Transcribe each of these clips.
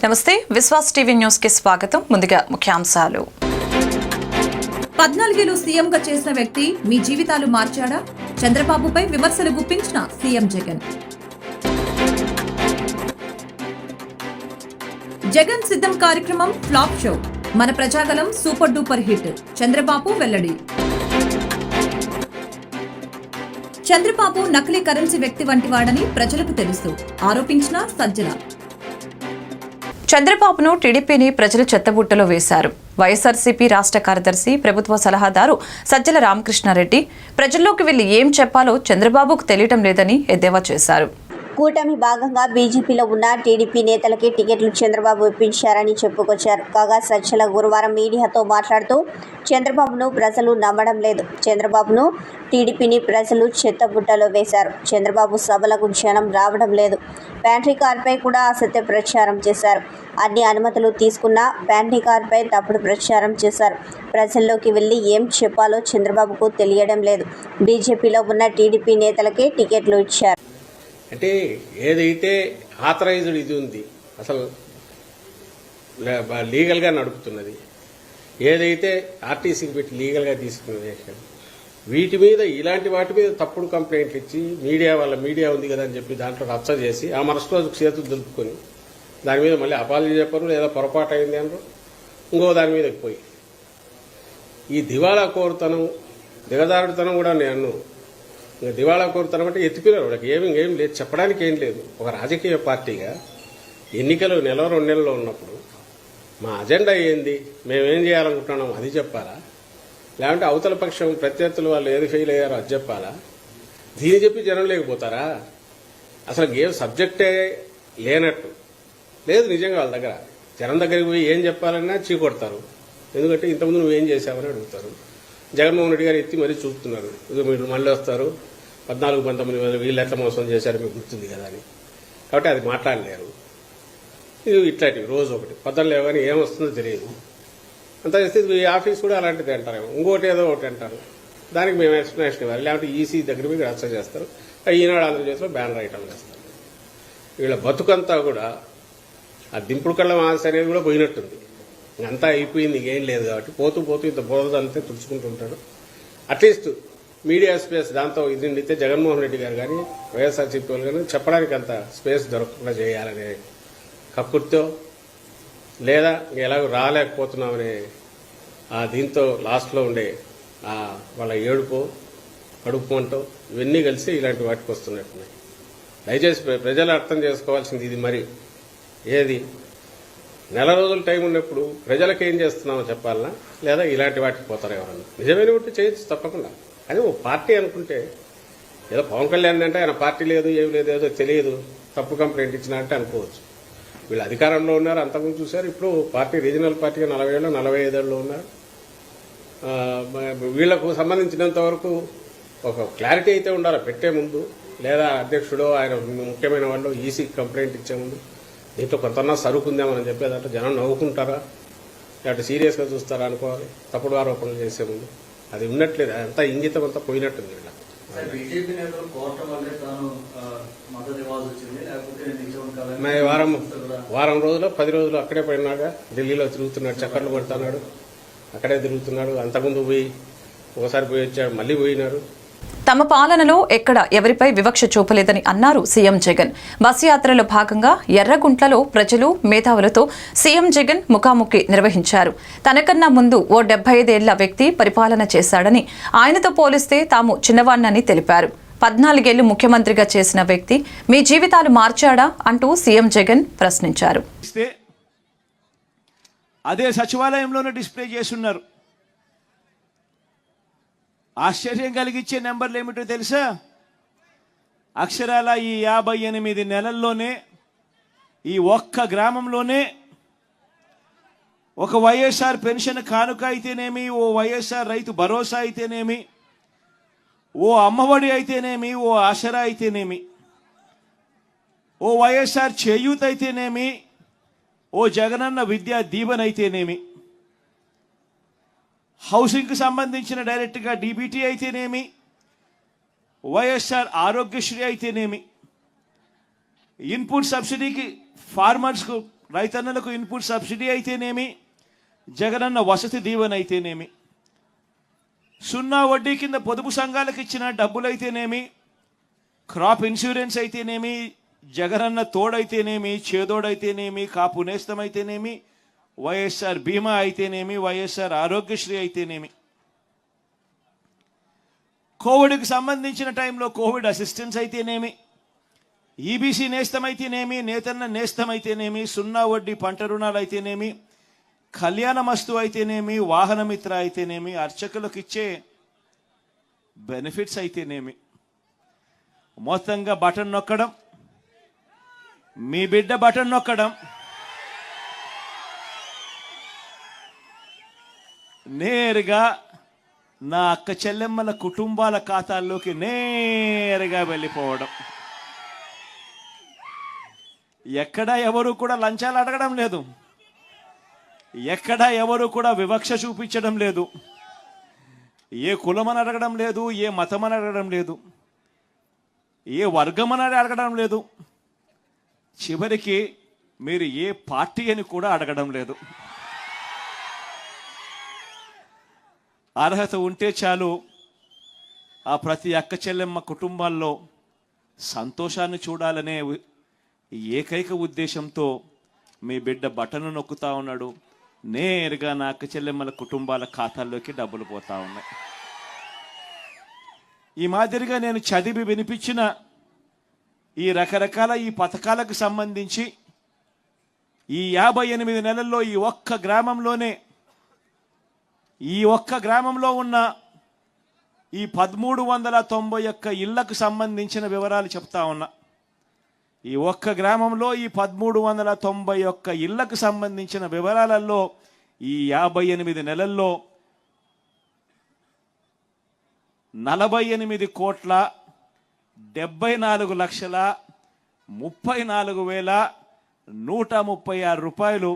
నమస్తే Vishwas TV news కి స్వాగతం. ముందుగా ముఖ్యాంశాలు. 14 ఏళ్లు సీఎంగా చేసిన వ్యక్తి మీ జీవితాలు మార్చాడా? చంద్రబాబుపై విమర్శలు గుప్పించిన సీఎం జగన్. జగన్ సిద్ధం కార్యక్రమం ఫ్లాప్ షో. మన Prajagalam super duper hit. Chandrababu వెల్లడి. చంద్రబాబు నకిలీ కరెన్సీ వ్యక్తి వంటి వాడని ప్రజలకు తెలుసు ఆరోపించిన సజ్జల. చంద్రబాబును టీడీపీని ప్రజలు చెత్తబుట్టలో వేశారు. వైఎస్ఆర్సీపీ రాష్ట్ర కార్యదర్శి ప్రభుత్వ సలహాదారు సజ్జల రామకృష్ణారెడ్డి ప్రజల్లోకి వెళ్లి ఏం చెప్పాలో చంద్రబాబుకు తెలియటం లేదని ఎద్దేవా చేశారు. కూటమి భాగంగా బీజేపీలో ఉన్న టీడీపీ నేతలకి టికెట్లు చంద్రబాబు ఇప్పించారని చెప్పుకొచ్చారు. కాగా సజ్జల గురువారం మీడియాతో మాట్లాడుతూ చంద్రబాబును ప్రజలు నమ్మడం లేదు, చంద్రబాబును టీడీపీని ప్రజలు చెత్తబుట్టలో వేశారు, చంద్రబాబు సభలకు జనం రావడం లేదు, ప్యాంట్రీ కార్పై కూడా అసత్య ప్రచారం చేశారు, అన్ని అనుమతులు తీసుకున్న ప్యాంట్రీ కార్పై తప్పుడు ప్రచారం చేశారు, ప్రజల్లోకి వెళ్ళి ఏం చెప్పాలో చంద్రబాబుకు తెలియడం లేదు, బీజేపీలో ఉన్న టీడీపీ నేతలకే టికెట్లు ఇచ్చారు. అంటే ఏదైతే ఆథరైజ్డ్ ఇది ఉంది, అసలు లీగల్గా నడుపుతున్నది, ఏదైతే ఆర్టీసీకి పెట్టి లీగల్గా తీసుకున్నది, వీటి మీద ఇలాంటి వాటి మీద తప్పుడు కంప్లైంట్లు ఇచ్చి మీడియా ఉంది కదా అని చెప్పి దాంట్లో రచ్చ చేసి ఆ మరుసటి రోజు చేతులు దులుపుకొని దాని మీద మళ్ళీ అపాలజీ చెప్పరు, లేదా పొరపాటు అయింది అనరు, ఇంకో దాని మీద పోయి ఈ దివాళా కోరుతనం దిగదారుడుతనం కూడా నేను దివాళా కోరుతనం అంటే ఎత్తిపిల్లలు వాడికి ఏం లేదు, చెప్పడానికి ఏం లేదు. ఒక రాజకీయ పార్టీగా ఎన్నికలు నెల 2 నెలల్లో ఉన్నప్పుడు మా అజెండా ఏంది, మేమేం చేయాలనుకుంటున్నాం అది చెప్పాలా, లేదంటే అవతల పక్షం ప్రత్యర్థులు వాళ్ళు ఏది ఫెయిల్ అయ్యారో అది చెప్పాలా? దీన్ని చెప్పి జనం లేకపోతారా? అసలు గేమ్ సబ్జెక్టే లేనట్టు లేదు నిజంగా వాళ్ళ దగ్గర. జనం దగ్గరికి పోయి ఏం చెప్పాలన్నా చీకొడతారు. ఎందుకంటే ఇంతకుముందు నువ్వేం చేశావని అడుగుతారు. జగన్మోహన్ రెడ్డి గారు ఎత్తి మరీ చూస్తున్నారు, మీరు మళ్ళీ వస్తారు 14-19 వీళ్ళు ఎట్లా మోసం చేశారు మీకు గుర్తుంది కదా అని. కాబట్టి అది మాట్లాడలేరు. ఇది ఇట్లాంటివి రోజు ఒకటి పొద్దున్న కానీ ఏమొస్తుందో తెలియదు. అంతా చేస్తే ఈ ఆఫీస్ కూడా అలాంటిది అంటారేమో, ఇంకోటి ఏదో ఒకటి అంటారు, దానికి మేము ఎక్స్ప్లెనేషన్ ఇవ్వాలి. లేకపోతే ఈసీ దగ్గర మీద రచ్చ చేస్తారు, ఈనాడు ఆంధ్రప్రదేశ్లో బ్యానర్ ఐటమ్ చేస్తారు. వీళ్ళ బతుకంతా కూడా ఆ దింపుడు కళ్ళ ఆశ అనేది కూడా పోయినట్టుంది. అంతా అయిపోయింది, ఏం లేదు. కాబట్టి పోతూ ఇంత బోధంతా తుడుచుకుంటూ ఉంటాడు. అట్లీస్ట్ మీడియా స్పేస్ దాంతో ఇది నిండితే జగన్మోహన్ రెడ్డి గారు కానీ వైఎస్ఆర్సీపీ వాళ్ళు కానీ చెప్పడానికి అంత స్పేస్ దొరకకుండా చేయాలనే కక్కుర్తో, లేదా ఎలాగో రాలేకపోతున్నామనే దీంతో లాస్ట్లో ఉండే వాళ్ళ ఏడుపో కడుపు మంటో ఇవన్నీ కలిసి ఇలాంటి వాటికి వస్తున్నట్టున్నాయి. దయచేసి ప్రజలు అర్థం చేసుకోవాల్సింది ఇది. మరి ఏది నెల రోజులు టైం ఉన్నప్పుడు ప్రజలకు ఏం చేస్తున్నామో చెప్పాలన్నా, లేదా ఇలాంటి వాటికి పోతారు ఎవరన్నా? నిజమైన ఉంటే చేయొచ్చు తప్పకుండా. కానీ ఓ పార్టీ అనుకుంటే ఏదో పవన్ కళ్యాణ్ అంటే ఆయన పార్టీ లేదు ఏం లేదు ఏదో తెలియదు తప్పు కంప్లైంట్ ఇచ్చినట్టే అనుకోవచ్చు. వీళ్ళు అధికారంలో ఉన్నారు, అంతకుముందు చూశారు. ఇప్పుడు పార్టీ రీజనల్ పార్టీగా 40 ఏళ్ళు 45 ఏళ్ళు ఉన్నారు. వీళ్లకు సంబంధించినంత వరకు ఒక క్లారిటీ అయితే ఉండాలి పెట్టే ముందు, లేదా అధ్యక్షుడో ఆయన ముఖ్యమైన వాళ్ళు ఈసీ కంప్లైంట్ ఇచ్చే ముందు దీంట్లో కొంతన్నా సరుకుందామని చెప్పేదంటే జనం నవ్వుకుంటారా, లేకపోతే సీరియస్గా చూస్తారా అనుకోవాలి. తప్పుడు ఆరోపణలు చేసే ముందు అది ఉన్నట్లేదు, అంతా ఇంగితం అంతా పోయినట్టుంది. వారం రోజులు 10 రోజులు అక్కడే పోయినాగా ఢిల్లీలో తిరుగుతున్నాడు, చక్కర్లు పడుతున్నాడు, అక్కడే తిరుగుతున్నాడు. అంతకుముందు పోయి ఒకసారి పోయి వచ్చాడు, మళ్ళీ పోయినారు. తమ పాలనలో ఎక్కడ ఎవరిపై వివక్ష చూపలేదని అన్నారు సీఎం జగన్. బస్ యాత్రలో భాగంగా ఎర్రగుంట్లలో ప్రజలు మేధావులతో సీఎం జగన్ ముఖాముఖి నిర్వహించారు. తనకన్నా ముందు ఓ 75 ఏళ్ల వ్యక్తి పరిపాలన చేశాడని, ఆయనతో పోలిస్తే తాము చిన్నవాణ్ణని తెలిపారు. 14 ఏళ్లు ముఖ్యమంత్రిగా చేసిన వ్యక్తి మీ జీవితాలు మార్చాడా అంటూ సీఎం జగన్ ప్రశ్నించారు. అదే సచివాలయంలోనే డిస్ప్లే చేస్తున్నారు. ఆశ్చర్యం కలిగించే నెంబర్లు ఏమిటో తెలుసా? అక్షరాల ఈ 58 నెలల్లోనే ఈ ఒక్క గ్రామంలోనే ఒక వైఎస్ఆర్ పెన్షన్ కానుక అయితేనేమి, ఓ వైఎస్ఆర్ రైతు భరోసా అయితేనేమి, ఓ అమ్మఒడి అయితేనేమి, ఓ ఆసరా అయితేనేమి, ఓ వైఎస్ఆర్ చేయూత్ అయితేనేమి, ఓ జగనన్న విద్యా దీవెన అయితేనేమి, హౌసింగ్కి సంబంధించిన డైరెక్ట్గా డీబీటీ అయితేనేమి, వైఎస్ఆర్ ఆరోగ్యశ్రీ అయితేనేమి, ఇన్పుట్ సబ్సిడీకి ఫార్మర్స్కు రైతన్నలకు ఇన్పుట్ సబ్సిడీ అయితేనేమి, జగనన్న వసతి దీవెన అయితేనేమి, 0 వడ్డీ కింద పొదుపు సంఘాలకు ఇచ్చిన డబ్బులైతేనేమి, క్రాప్ ఇన్సూరెన్స్ అయితేనేమి, జగనన్న తోడైతేనేమి, చేదోడైతేనేమి, కాపు నేస్తం అయితేనేమి, వైఎస్ఆర్ బీమా అయితేనేమి, వైఎస్ఆర్ ఆరోగ్యశ్రీ అయితేనేమి, కోవిడ్కి సంబంధించిన టైంలో కోవిడ్ అసిస్టెన్స్ అయితేనేమి, ఈబీసీ నేస్తం అయితేనేమి, నేతన్న నేస్తం అయితేనేమి, 0 వడ్డీ పంట రుణాలు అయితేనేమి, కళ్యాణమస్తు అయితేనేమి, వాహనమిత్ర అయితేనేమి, అర్చకులకు ఇచ్చే బెనిఫిట్స్ అయితేనేమి, మొత్తంగా బటన్ నొక్కడం, మీ బిడ్డ బటన్ నొక్కడం, నేరుగా నా అక్క చెల్లెమ్మల కుటుంబాల ఖాతాల్లోకి నేరుగా వెళ్ళిపోవడం. ఎక్కడ ఎవరు కూడా లంచాలు అడగడం లేదు, ఎక్కడ ఎవరు కూడా వివక్ష చూపించడం లేదు, ఏ కులమని అడగడం లేదు, ఏ మతమని అడగడం లేదు, ఏ వర్గమని అడగడం లేదు, చివరికి మీరు ఏ పార్టీ అని కూడా అడగడం లేదు. అర్హత ఉంటే చాలు ఆ ప్రతి అక్క చెల్లెమ్మ కుటుంబాల్లో సంతోషాన్ని చూడాలనే ఏకైక ఉద్దేశంతో మీ బిడ్డ బటన్ నొక్కుతా ఉన్నాడు. నేరుగా నా అక్క చెల్లెమ్మల కుటుంబాల ఖాతాల్లోకి డబ్బులు పోతా ఉన్నాయి. ఈ మాదిరిగా నేను చదివి వినిపించిన ఈ రకరకాల ఈ పథకాలకు సంబంధించి ఈ 58 నెలల్లో ఈ ఒక్క గ్రామంలో ఉన్న ఈ 1391 ఇళ్లకు సంబంధించిన వివరాలు చెప్తా ఉన్నా. ఈ ఒక్క గ్రామంలో ఈ 1391 ఇళ్లకు సంబంధించిన వివరాలలో ఈ 58 నెలల్లో 48,74,34,136 రూపాయలు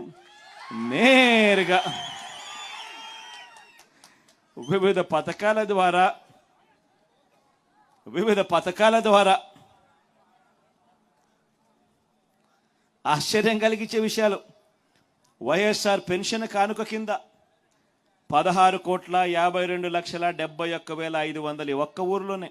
నేరుగా వివిధ పథకాల ద్వారా ఆశ్చర్యం కలిగించే విషయాలు. వైఎస్ఆర్ పెన్షన్ కానుక కింద 16,52,71,500 ఒక్క ఊర్లోనే.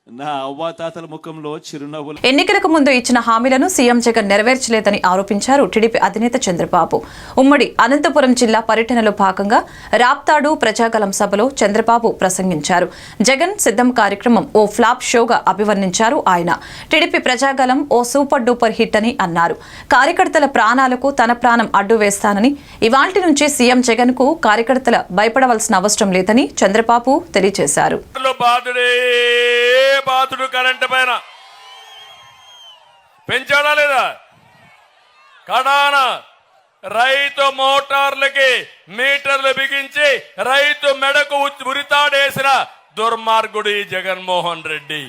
నా అవ్వాతాతల ముఖంలో చిరునవ్వులు. ఎన్నికలకు ముందు ఇచ్చిన హామీలను సీఎం జగన్ నెరవేర్చలేదని ఆరోపించారు టీడీపీ అధినేత చంద్రబాబు. ఉమ్మడి అనంతపురం జిల్లా పర్యటనలో భాగంగా రాప్తాడు ప్రజాగలం సభలో చంద్రబాబు ప్రసంగించారు. జగన్ సిద్ధం కార్యక్రమం ఓ ఫ్లాప్ షోగా అభివర్ణించారు ఆయన. టీడీపీ ప్రజాగలం ఓ సూపర్ డూపర్ హిట్ అని అన్నారు. కార్యకర్తల ప్రాణాలకు తన ప్రాణం అడ్డు వేస్తానని, ఇవాల్టి నుంచి సీఎం జగన్ కు కార్యకర్తల భయపడవలసిన అవసరం లేదని చంద్రబాబు తెలియజేశారు. బాతుడు కరెంటు పైన పెంచాడా లేదా? కడాన రైతు మోటార్లకి మీటర్లు బిగించి రైతు మెడకు ఉరితాడేసిన దుర్మార్గుడు ఈ జగన్మోహన్ రెడ్డి.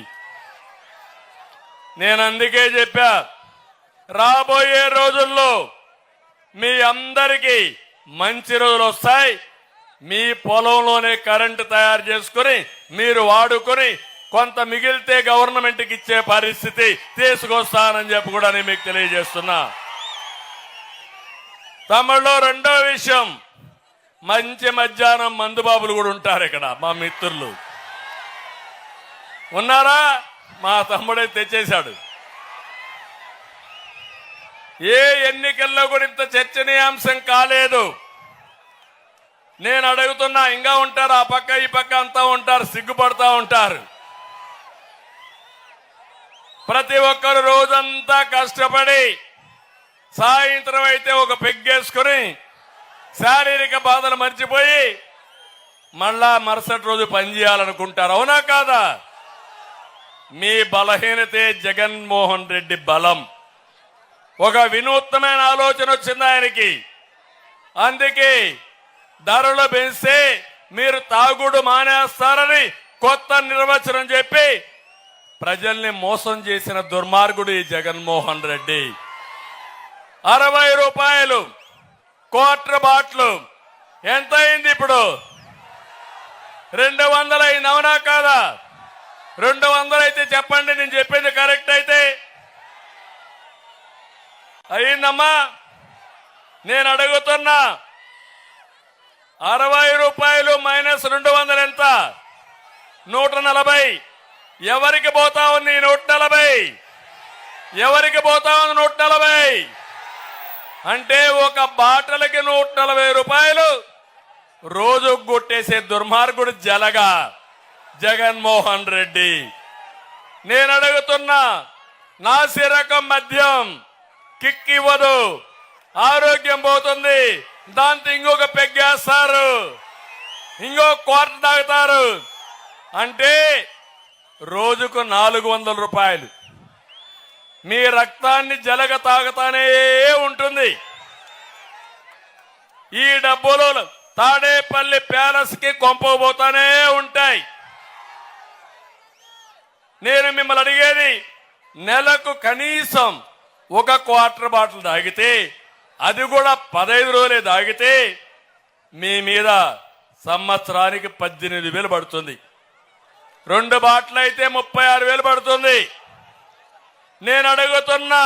నేను అందుకే చెప్పా, రాబోయే రోజుల్లో మీ అందరికీ మంచి రోజులు వస్తాయి. మీ పొలంలోనే కరెంటు తయారు చేసుకుని మీరు వాడుకొని కొంత మిగిలితే గవర్నమెంట్కి ఇచ్చే పరిస్థితి తీసుకొస్తానని చెప్పి కూడా నేను మీకు తెలియజేస్తున్నా. తమిళలో రెండో విషయం, మంచి మధ్యాహ్నం మందుబాబులు కూడా ఉంటారు ఇక్కడ. మా మిత్రులు ఉన్నారా? మా తమ్ముడే తెచ్చేశాడు. ఏ ఎన్నికల్లో కూడా ఇంత చర్చనీయాంశం కాలేదు. నేను అడుగుతున్నా, ఇంకా ఉంటారు, ఆ పక్క ఈ పక్క అంతా ఉంటారు, సిగ్గుపడతా ఉంటారు. ప్రతి ఒక్కరు రోజంతా కష్టపడి సాయంత్రం అయితే ఒక పెగ్గేసుకుని శారీరక బాధలు మర్చిపోయి మళ్ళా మరుసటి రోజు పనిచేయాలనుకుంటారు. అవునా కాదా? మీ బలహీనతే జగన్మోహన్ రెడ్డి బలం. ఒక వినూత్నమైన ఆలోచన వచ్చింది ఆయనకి. అందుకే ధరలు పెంచితే మీరు తాగుడు మానేస్తారని కొత్త నిర్వచనం చెప్పి ప్రజల్ని మోసం చేసిన దుర్మార్గుడు ఈ జగన్మోహన్ రెడ్డి. 60 రూపాయలు క్వార్టర్ బాటిల్ ఎంత అయింది ఇప్పుడు? 200 అయింది. అవునా కాదా? 200 అయితే చెప్పండి, నేను చెప్పింది కరెక్ట్ అయితే. అయిందమ్మా. నేను అడుగుతున్నా, 60 రూపాయలు మైనస్ 200 ఎంత? 140. ఎవరికి పోతా ఉంది 140? ఎవరికి పోతా ఉంది 140? అంటే ఒక బాటలకి 140 రూపాయలు రోజు కొట్టేసే దుర్మార్గుడు జలగా జగన్మోహన్ రెడ్డి. నేను అడుగుతున్నా, నాసి రకం మద్యం కిక్ ఇవ్వదు, ఆరోగ్యం పోతుంది, దాంతో ఇంకొక పెగ్గేస్తారు, ఇంకో క్వార్టర్ తాగుతారు. అంటే రోజుకు 400 రూపాయలు మీ రక్తాన్ని జలగ తాగుతానే ఉంటుంది. ఈ డబ్బులు తాడేపల్లి ప్యాలెస్ కి కొంపబోతానే ఉంటాయి. నేను మిమ్మల్ని అడిగేది, నెలకు కనీసం ఒక క్వార్టర్ బాటిల్ తాగితే, అది కూడా 15 రోజులే తాగితే మీ మీద సంవత్సరానికి 18,000 పడుతుంది. 2 బాటిల్ అయితే 36,000 పడుతుంది. నేను అడుగుతున్నా,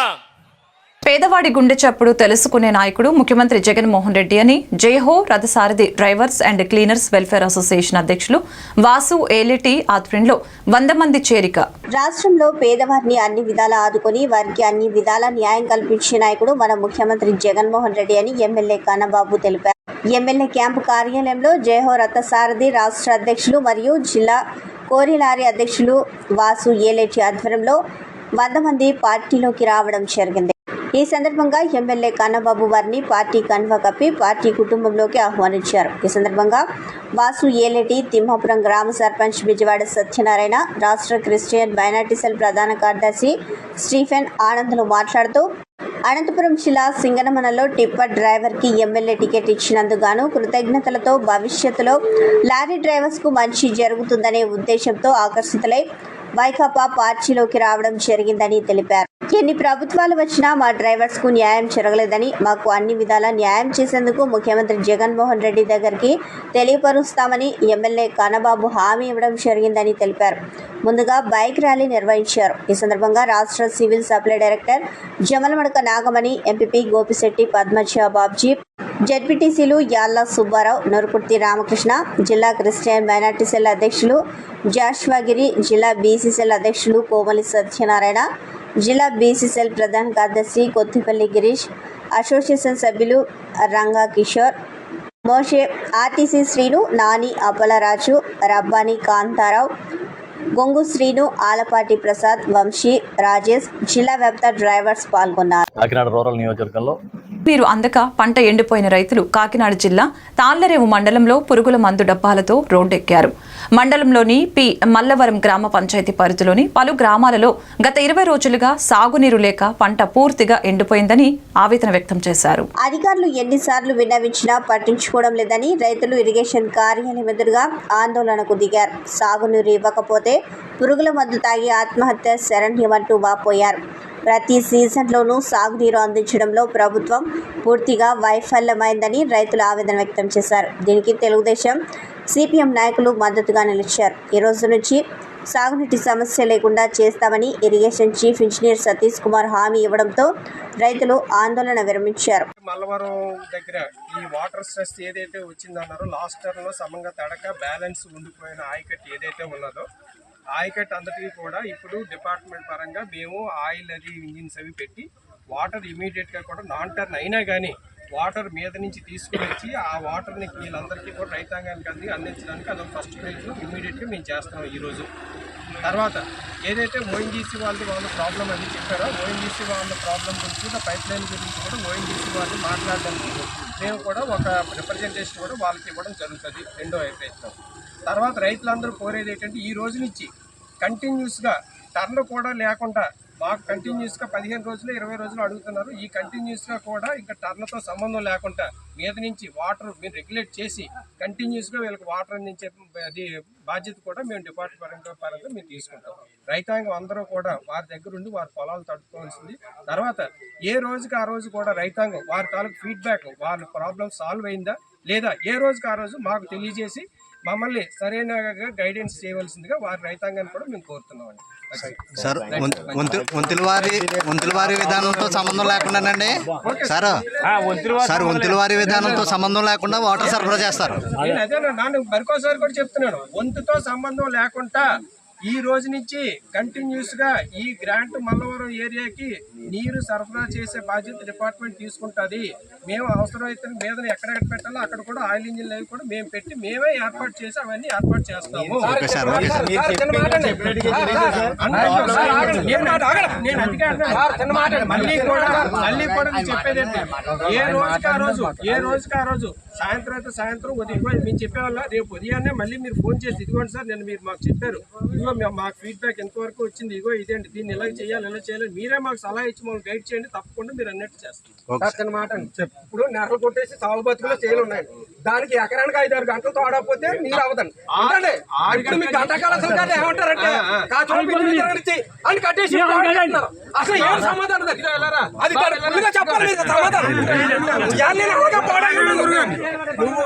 పేదవాడి గుండె చప్పుడు తెలుసుకునే నాయకుడు ముఖ్యమంత్రి జగన్మోహన్ రెడ్డి అని జయహో రథసారథి drivers and cleaners welfare association అధ్యక్షులు వాసు ఏలిటి ఆధ్వర్యంలో 100 మంది చేరిక. రాష్ట్రంలో పేదవారిని అన్ని విధాలా ఆదుకొని వారికి అన్ని విధాల న్యాయం కల్పించే నాయకుడు మన ముఖ్యమంత్రి జగన్మోహన్ రెడ్డి అని ఎమ్మెల్యే కన్నబాబు తెలిపారు. ఎమ్మెల్యే క్యాంపు కార్యాలయంలో జయహో రథసారథి రాష్ట్ర అధ్యక్షులు మరియు జిల్లా కోరిలారీ అధ్యక్షులు వాసు ఏలేటి ఆధ్వర్యంలో 100 మంది పార్టీలోకి రావడం జరిగింది. ఈ సందర్భంగా ఎమ్మెల్యే కన్నబాబు వారిని పార్టీ కండువా కప్పి పార్టీ కుటుంబంలోకి ఆహ్వానించారు. ఈ సందర్భంగా వాసు ఏలేటి తిమ్మాపురం గ్రామ సర్పంచ్ బిజవాడ సత్యనారాయణ, రాష్ట్ర క్రిస్టియన్ మైనార్టీ సెల్ ప్రధాన కార్యదర్శి స్టీఫెన్ ఆనంద్లు మాట్లాడుతూ అనంతపురం జిల్లా సింగనమనలో టిప్పర్ డ్రైవర్కి ఎమ్మెల్యే టికెట్ ఇచ్చినందుకు గాను కృతజ్ఞతలతో భవిష్యత్తులో లారీ డ్రైవర్స్కు మంచి జరుగుతుందనే ఉద్దేశంతో ఆకర్షితులై వైకాపా పార్టీలోకి రావడం జరిగిందని తెలిపారు. ఎన్ని ప్రభుత్వాలు వచ్చినా మా డ్రైవర్స్ కు న్యాయం జరగలేదని, మాకు అన్ని విధాలా న్యాయం చేసేందుకు ముఖ్యమంత్రి జగన్మోహన్ రెడ్డి దగ్గరికి తెలియపరుస్తామని ఎమ్మెల్యే కన్నబాబు హామీ ఇవ్వడం జరిగిందని తెలిపారు. ముందుగా బైక్ ర్యాలీ నిర్వహించారు. ఈ సందర్భంగా రాష్ట్ర civil supply director Jamalamadaka Nagamani, MPP Gopisetti Padmaja Babji, జెడ్పీటీసీలు యాళ్ల సుబ్బారావు, నొరుకుర్తి రామకృష్ణ, జిల్లా క్రిస్టియన్ మైనార్టీ సెల్ అధ్యక్షులు జాష్వాగిరి, జిల్లా బీసీ సెల్ అధ్యక్షులు కోమలి సత్యనారాయణ, జిల్లా బీసీ సెల్ ప్రధాన కార్యదర్శి కొత్తిపల్లి గిరీష్, అసోసియేషన్ సభ్యులు రంగా కిషోర్, మోషే, ఆర్టీసీ శ్రీను, నాని, అప్పలరాజు, రబ్బాని కాంతారావు, గొంగు శ్రీను, ఆలపాటి ప్రసాద్, వంశీ, రాజేష్, జిల్లా వ్యాప్త డ్రైవర్స్ పాల్గొన్నారు. కాకినాడ రూరల్ నియోజకవర్గంలో నీరు అందక పంట ఎండిపోయిన రైతులు కాకినాడ జిల్లా తాళ్లరేవు మండలంలో పురుగుల మందు డబ్బాలతో రోడ్డెక్కారు. మండలంలోని పి మల్లవరం గ్రామ పంచాయతీ పరిధిలోని పలు గ్రామాలలో గత 20 రోజులుగా సాగునీరు లేక పంట పూర్తిగా ఎండిపోయిందని ఆవేదన వ్యక్తం చేశారు. అధికారులు ఎన్నిసార్లు విన్నవించినా పట్టించుకోవడం లేదని రైతులు ఇరిగేషన్ కార్యాలయం ఎదురుగా ఆందోళనకు దిగారు. సాగునీరు ఇవ్వకపోతే పురుగుల మందు తాగి ఆత్మహత్య శరణ్యమంటూ వాపోయారు. ప్రతి సీజన్లోనూ సాగునీరు అందించడంలో ప్రభుత్వం పూర్తిగా వైఫల్యమైందని రైతులు ఆవేదన వ్యక్తం చేశారు. దీనికి తెలుగుదేశం, సిపిఎం నాయకులు మద్దతుగా నిలిచారు. ఈ రోజు నుంచి సాగునీటి సమస్య లేకుండా చేస్తామని irrigation chief engineer Satish Kumar హామీ ఇవ్వడంతో రైతులు ఆందోళన విరమించారు. మల్లవరం దగ్గర ఈ వాటర్ స్ట్రెస్ ఏదైతే వచ్చిందన్నారో లాస్ట్ టర్మ్లో సమంగా తడక బ్యాలెన్స్ ఉండిపోయిన ఆయకట్టు ఏదైతే ఉన్నదో ఆయకట్టు అందరికీ కూడా ఇప్పుడు డిపార్ట్మెంట్ పరంగా మేము ఆయిల్ అది ఇంజిన్స్ అవి పెట్టి వాటర్ ఇమీడియట్గా కూడా నాన్ టర్న్ అయినా కానీ వాటర్ మీద నుంచి తీసుకుని వచ్చి ఆ వాటర్ని వీళ్ళందరికీ కూడా రైతాంగానికి అందించడానికి అదొక ఫస్ట్ ఫేజ్ ఇమీడియట్గా మేము చేస్తున్నాం ఈరోజు. తర్వాత ఏదైతే ఓఎన్జీసీ వాళ్ళ ప్రాబ్లం అది చెప్పారో ఓఎన్జీసీ వాళ్ళ ప్రాబ్లం గురించి కూడా పైప్ లైన్ గురించి కూడా ఓఎన్జీసీ వాళ్ళు మాట్లాడడానికి మేము కూడా ఒక రిప్రజెంటేషన్ కూడా వాళ్ళకి ఇవ్వడం జరుగుతుంది రెండో ప్రయత్నం. తర్వాత రైతులందరూ కోరేది ఏంటంటే ఈ రోజు నుంచి కంటిన్యూస్గా టర్న్ కూడా లేకుండా మాకు కంటిన్యూస్గా 15 రోజులు 20 రోజులు అడుగుతున్నారు. ఈ కంటిన్యూస్గా కూడా ఇంకా టర్న్తో సంబంధం లేకుండా మీద నుంచి వాటర్ మీరు రెగ్యులేట్ చేసి కంటిన్యూస్గా వీళ్ళకి వాటర్ అందించే అది బాధ్యత కూడా మేము డిపార్ట్మెంట్ పరంగా మేము తీసుకుంటాం. రైతాంగం అందరూ కూడా వారి దగ్గర ఉండి వారి పొలాలు తడుపుకోవాల్సింది. తర్వాత ఏ రోజుకి ఆ రోజు కూడా రైతాంగం వారి తాలూకు ఫీడ్బ్యాక్ వాళ్ళ ప్రాబ్లం సాల్వ్ అయిందా లేదా ఏ రోజుకి ఆ రోజు మాకు తెలియజేసి మమ్మల్ని సరైన గైడెన్స్ చేయవలసిందిగా వారి రైతాంగాన్ని కూడా మేము కోరుతున్నామండి. సార్ వంతుల వారి విధానంతో సంబంధం లేకుండానండి సార్ వంతుల వారి విధానంతో సంబంధం లేకుండా వాటర్ సరఫరా చేస్తారు. నేను అదే నాన్న మరికోసారి కూడా చెప్తున్నాను, వంతుతో సంబంధం లేకుండా ఈ రోజు నుంచి కంటిన్యూస్ గా ఈ గ్రాంట్ మల్లవరం ఏరియాకి నీరు సరఫరా చేసే బాధ్యత డిపార్ట్మెంట్ తీసుకుంటుంది. మేము అవసరమైతే మీద ఎక్కడెక్కడ పెట్టాలో అక్కడ కూడా ఆయిల్ ఇంజిన్ అవి కూడా మేము పెట్టి మేమే ఏర్పాటు చేసి అవన్నీ ఏర్పాటు చేస్తాము. మళ్ళీ కూడా నేను చెప్పేది ఏ రోజుకి ఆ రోజు సాయంత్రం అయితే సాయంత్రం ఉదయం మేము చెప్పేవాళ్ళ రేపు ఉదయాన్నే మళ్ళీ మీరు ఫోన్ చేసి ఇదిగోండి సార్ నేను మీరు మాకు చెప్పారు, ఇదిగో మాకు ఫీడ్బ్యాక్ ఎంతవరకు వచ్చింది, ఇదిగో ఇదేంటి దీన్ని ఇలా చేయాలి ఇలా చేయాలి మీరే మాకు సలహా ఇచ్చి మమ్మల్ని గైడ్ చేయండి, తప్పకుండా మీరు అన్నట్టు చేస్తాం. మాట ఇప్పుడు నెరలు కొట్టేసి సాగు బతుకులో చేయలు ఉన్నాయి, దానికి ఎకరానికి 5-6 గంటలు తోడకపోతే నీరు అవదండి. మీకు గంటకాలం ఏమంటారంటే అని కట్టేసి అసలు ఏం సమాధానం అది చెప్పాలి సమాధానం. నువ్వు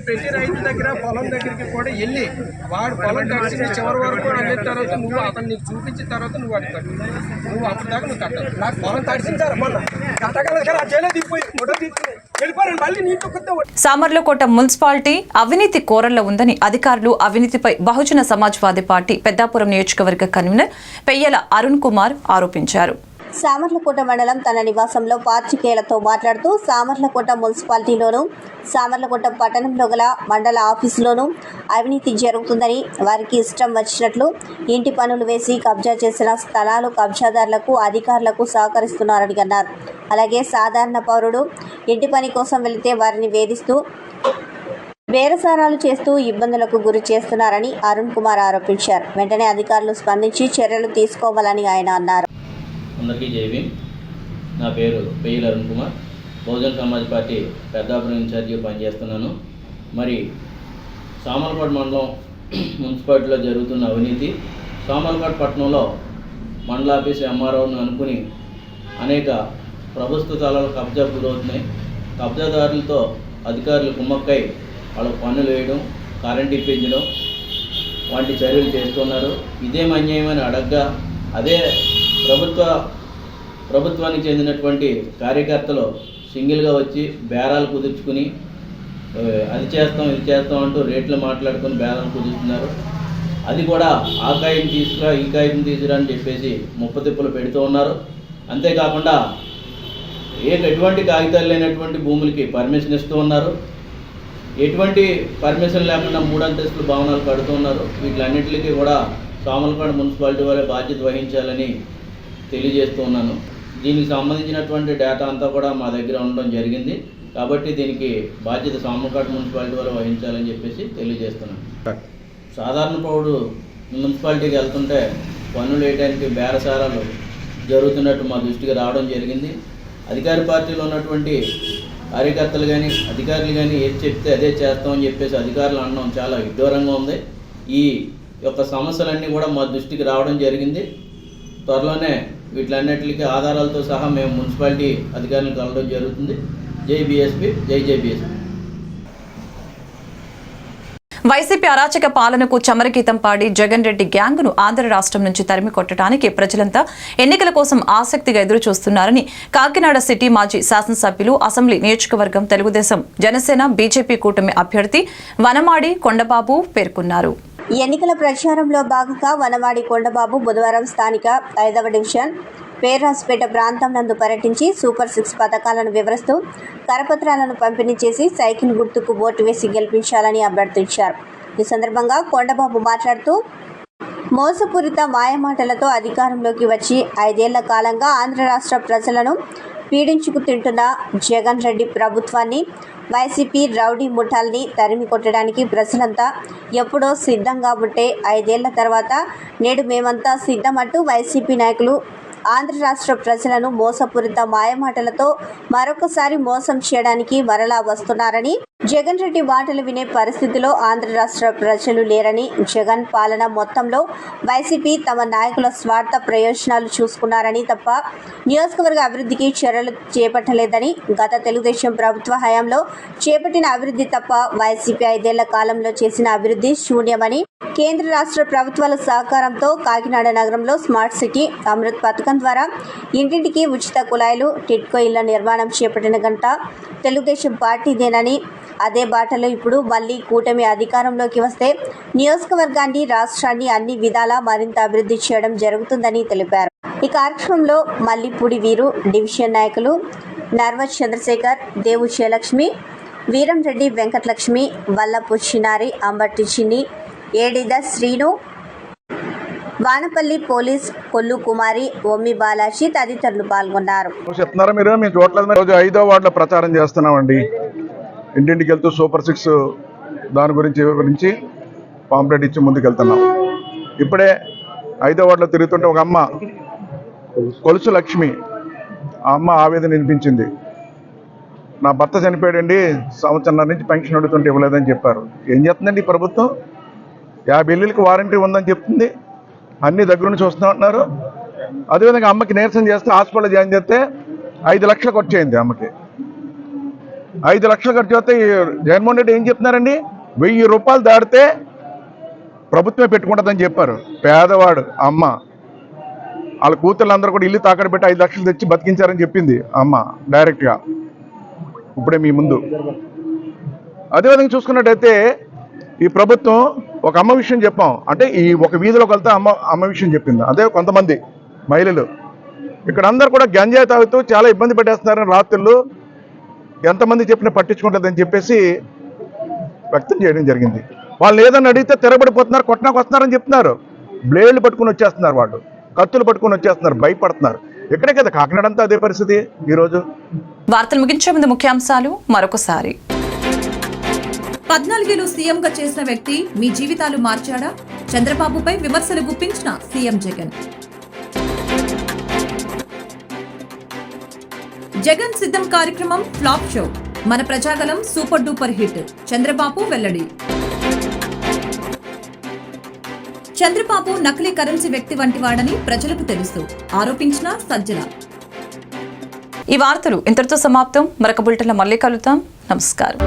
ప్రతి రైతు దగ్గర పొలం దగ్గరికి కూడా వెళ్ళి వాడు పొలం కట్టిన చివరి వరకు అన్నిన తర్వాత నువ్వు అతను నీకు చూపించిన తర్వాత నువ్వు వాడికి కట్టు, నువ్వు అప్పుడు దాకా నువ్వు కట్టాలి. నాకు పొలం తడిసించారు మొన్న కట్టగల జైలే దిగిపోయి ఫోటో తీసుకుని వెళ్ళిపోయారు మళ్ళీ నీకు. సామర్లకోట మున్సిపాలిటీ అవినీతి కోరల్లో ఉందని అధికారులు అవినీతిపై బహుజన సమాజ్వాదీ పార్టీ పెద్దాపురం నియోజకవర్గ కన్వీనర్ పెయ్యల అరుణ్ కుమార్ ఆరోపించారు. సామర్లకోట మండలం తన నివాసంలో పాత్రికేయులతో మాట్లాడుతూ సామర్లకోట మున్సిపాలిటీలోనూ సామర్లకోట పట్టణంలో గల మండల ఆఫీసులోనూ అవినీతి జరుగుతుందని, వారికి ఇష్టం వచ్చినట్లు ఇంటి పనులు వేసి కబ్జా చేసిన స్థలాలు కబ్జాదారులకు అధికారులకు సహకరిస్తున్నారని అన్నారు. అలాగే సాధారణ పౌరుడు ఇంటి పని కోసం వెళితే వారిని వేధిస్తూ బేరసారాలు చేస్తూ ఇబ్బందులకు గురి చేస్తున్నారని అరుణ్ కుమార్ ఆరోపించారు. వెంటనే అధికారులు స్పందించి చర్యలు తీసుకోవాలని ఆయన అన్నారు. అందరికీ జై భీమ్. నా పేరు పెయ్యల అరుణ్ కుమార్, బహుజన సమాజ్ పార్టీ పెద్దాపురం ఇన్ఛార్జిగా పనిచేస్తున్నాను. మరి సామర్లకోట మండలం మున్సిపాలిటీలో జరుగుతున్న అవినీతి, సామర్లకోట పట్టణంలో మండల ఆఫీసు ఎంఆర్ఓను అనుకుని అనేక ప్రభుత్వ స్థలాలు కబ్జా గురవుతున్నాయి. కబ్జాదారులతో అధికారులు కుమ్మక్కై వాళ్ళకు పన్నులు వేయడం, కరెంట్ ఇప్పించడం వంటి చర్యలు చేస్తున్నారు. ఇదేం అన్యాయమని అడగ్గా అదే ప్రభుత్వానికి చెందినటువంటి కార్యకర్తలు సింగిల్గా వచ్చి బేరాలు కుదుర్చుకుని అది చేస్తాం ఇది చేస్తాం అంటూ రేట్లు మాట్లాడుకొని బేరాలు కుదురుతున్నారు. అది కూడా ఆ కాగితం తీసుకురా ఈ కాగితం తీసుకురా అని చెప్పేసి ముప్పతిప్పులు పెడుతూ ఉన్నారు. అంతేకాకుండా ఎటువంటి కాగితాలు లేనటువంటి భూములకి పర్మిషన్ ఇస్తూ ఉన్నారు. ఎటువంటి పర్మిషన్ లేకుండా 3 అంతస్తుల భవనాలు కడుతూ ఉన్నారు. వీటిలన్నింటికి కూడా సామర్లకోట మున్సిపాలిటీ వారే బాధ్యత వహించాలని తెలియజేస్తూ ఉన్నాను. దీనికి సంబంధించినటువంటి డేటా అంతా కూడా మా దగ్గర ఉండడం జరిగింది. కాబట్టి దీనికి బాధ్యత సామర్లకోట మున్సిపాలిటీ వారు వహించాలని చెప్పేసి తెలియజేస్తున్నాను. సాధారణ పౌరుడు మున్సిపాలిటీకి వెళ్తుంటే పన్నులు వేయడానికి బేరసారాలు జరుగుతున్నట్టు మా దృష్టికి రావడం జరిగింది. అధికార పార్టీలో ఉన్నటువంటి కార్యకర్తలు కానీ అధికారులు కానీ ఏది చెప్తే అదే చేస్తామని చెప్పేసి అధికారులు అనడం చాలా విడ్డూరంగా ఉంది. ఈ యొక్క సమస్యలన్నీ కూడా మా దృష్టికి రావడం జరిగింది. త్వరలోనే వీటిలన్నిటికీ ఆధారాలతో సహా మేము మున్సిపాలిటీ అధికారులను కలవడం జరుగుతుంది. జై బీఎస్పీ, జై బీఎస్పీ. వైసీపీ అరాచక పాలనకు చమరగీతం పాడి జగన్ రెడ్డి గ్యాంగ్ను ఆంధ్ర రాష్ట్రం నుంచి తరిమి కొట్టడానికి ప్రజలంతా ఎన్నికల కోసం ఆసక్తిగా ఎదురు చూస్తున్నారని కాకినాడ సిటీ మాజీ శాసనసభ్యులు, అసెంబ్లీ నియోజకవర్గం తెలుగుదేశం జనసేన బీజేపీ కూటమి అభ్యర్థి వనమాడి కొండబాబు పేర్కొన్నారు. ఎన్నికల ప్రచారంలో భాగంగా వనమాడి కొండబాబు బుధవారం స్థానిక 5వ డివిజన్ పేర్రాజుపేట ప్రాంతం నందు పర్యటించి సూపర్ 6 పథకాలను వివరిస్తూ కరపత్రాలను పంపిణీ చేసి సైకిల్ గుర్తుకు ఓటు వేసి గెలిపించాలని అభ్యర్థించారు. ఈ సందర్భంగా కొండబాబు మాట్లాడుతూ మోసపూరిత మాయమాటలతో అధికారంలోకి వచ్చి 5 ఏళ్ల కాలంగా ఆంధ్ర రాష్ట్ర ప్రజలను పీడించుకు తింటున్న జగన్ రెడ్డి ప్రభుత్వాన్ని, వైసీపీ రౌడీ ముఠాల్ని తరిమి కొట్టడానికి ప్రజలంతా ఎప్పుడో సిద్ధంగా ఉంటే 5 ఏళ్ల తర్వాత నేడు మేమంతా సిద్ధమంటూ వైసీపీ నాయకులు ఆంధ్ర రాష్ట్ర ప్రజలను మోసపూరిత మాయమాటలతో మరొకసారి మోసం చేయడానికి మరలా వస్తున్నారని, జగన్ రెడ్డి మాటలు వినే పరిస్థితిలో ఆంధ్ర రాష్ట్ర ప్రజలు లేరని, జగన్ పాలన మొత్తంలో వైసీపీ తమ నాయకుల స్వార్థ ప్రయోజనాలు చూసుకున్నారని తప్ప నియోజకవర్గ అభివృద్ధికి చర్యలు చేపట్టలేదని, గత తెలుగుదేశం ప్రభుత్వ హయాంలో చేపట్టిన అభివృద్ధి తప్ప వైసీపీ 5 ఏళ్ల కాలంలో చేసిన అభివృద్ధి శూన్యమని, కేంద్ర రాష్ట్ర ప్రభుత్వాల సహకారంతో కాకినాడ నగరంలో స్మార్ట్ సిటీ అమృత్ పథకం ద్వారా ఇంటింటికి ఉచిత కుళాయిలు, టిట్కో ఇళ్ల నిర్మాణం చేపట్టిన గంట తెలుగుదేశం పార్టీదేనని, అదే బాటలో ఇప్పుడు మళ్లీ కూటమి అధికారంలోకి వస్తే నియోజకవర్గాన్ని, రాష్ట్రాన్ని అన్ని విధాలా మరింత అభివృద్ధి చేయడం జరుగుతుందని తెలిపారు. ఈ కార్యక్రమంలో మల్లిపూడి వీరు, డివిజన్ నాయకులు నర్వత్ చంద్రశేఖర్, దేవు జయలక్ష్మి, వీరంరెడ్డి వెంకటలక్ష్మి, వల్లపు చిన్నారి, అంబట్టి చిన్ని, ఏడిద శ్రీను, వానపల్లి పోలీస్ కొల్లు కుమారి, ఒమ్మి బాలాజీ తదితరులు పాల్గొన్నారు. చెప్తున్నారా మీరు? మేము చూడలేదు. రోజు 5వ వార్డులో ప్రచారం చేస్తున్నామండి. ఇంటింటికి వెళ్తూ సూపర్ 6 దాని గురించి పాంప్లెట్ ఇచ్చి ముందుకెళ్తున్నాం. ఇప్పుడే 5వ వార్డులో తిరుగుతుంటే ఒక అమ్మ, కొలుసు లక్ష్మి, ఆ అమ్మ ఆవేదన వినిపించింది. నా భర్త చనిపోయాడండి, సంవత్సరం నుంచి పెన్షన్ అడుగుతుంటే ఇవ్వలేదని చెప్పారు. ఏం చేస్తుందండి ఈ ప్రభుత్వం? 50 ఇళ్ళకి వారంటీ ఉందని చెప్తుంది, అన్ని దగ్గర నుంచి వస్తున్నారు. అదేవిధంగా అమ్మకి నీరసం చేస్తే హాస్పిటల్ జాయిన్ చేస్తే 5 లక్షలు ఖర్చు అయింది అమ్మకి. 5 లక్షలు ఖర్చు చేస్తే జగన్మోహన్ రెడ్డి ఏం చెప్తున్నారండి? 1000 రూపాయలు దాడితే ప్రభుత్వమే పెట్టుకుంటుందని చెప్పారు. పేదవాడు అమ్మ, వాళ్ళ కూతుర్లందరూ కూడా ఇల్లు తాకడ పెట్టి 5 లక్షలు తెచ్చి బతికించారని చెప్పింది అమ్మ డైరెక్ట్గా ఇప్పుడే మీ ముందు. అదేవిధంగా చూసుకున్నట్టయితే ఈ ప్రభుత్వం ఒక అమ్మ విషయం చెప్పాం అంటే ఈ ఒక వీధిలోకి వెళ్తే అమ్మ విషయం చెప్పింది. అదే కొంతమంది మహిళలు ఇక్కడ అందరూ కూడా గంజాయి తాగుతూ చాలా ఇబ్బంది పెట్టేస్తున్నారని రాత్రులు ఎంతమంది చెప్పినా పట్టించుకుంటుందని చెప్పేసి వ్యక్తం చేయడం జరిగింది. వాళ్ళు ఏదన్నా అడిగితే తిరగబడిపోతున్నారు, కొట్టడానికి వస్తున్నారని చెప్తున్నారు. బ్లేడ్లు పట్టుకుని వచ్చేస్తున్నారు, వాళ్ళు కత్తులు పట్టుకుని వచ్చేస్తున్నారు, భయపడుతున్నారు. ఇక్కడే కదా కాకినాడ అంతా అదే పరిస్థితి ఈరోజు. వార్తలు ముగించే ముందు ముఖ్యాంశాలు మరొకసారి. 14 ఏళ్లు సీఎంగా చేసిన వ్యక్తి మీ జీవితాలు మార్చాడా? చంద్రబాబుపై విమర్శలు గుప్పించిన సీఎం జగన్. జగన్ సిద్ధం కార్యక్రమం ఫ్లాప్ షో, మన Prajagalam super duper hit, Chandrababu వెల్లడి. చంద్రబాబు నకిలీ కరెన్సీ వ్యక్తి వంటి వాడని ప్రజలకు తెలుసు, ఆరోపించిన సజ్జల. ఈ వార్తలు ఇంతటితో సమాప్తం. మరొక బులెటిన్లో మళ్ళీ కలుద్దాం. నమస్కారం.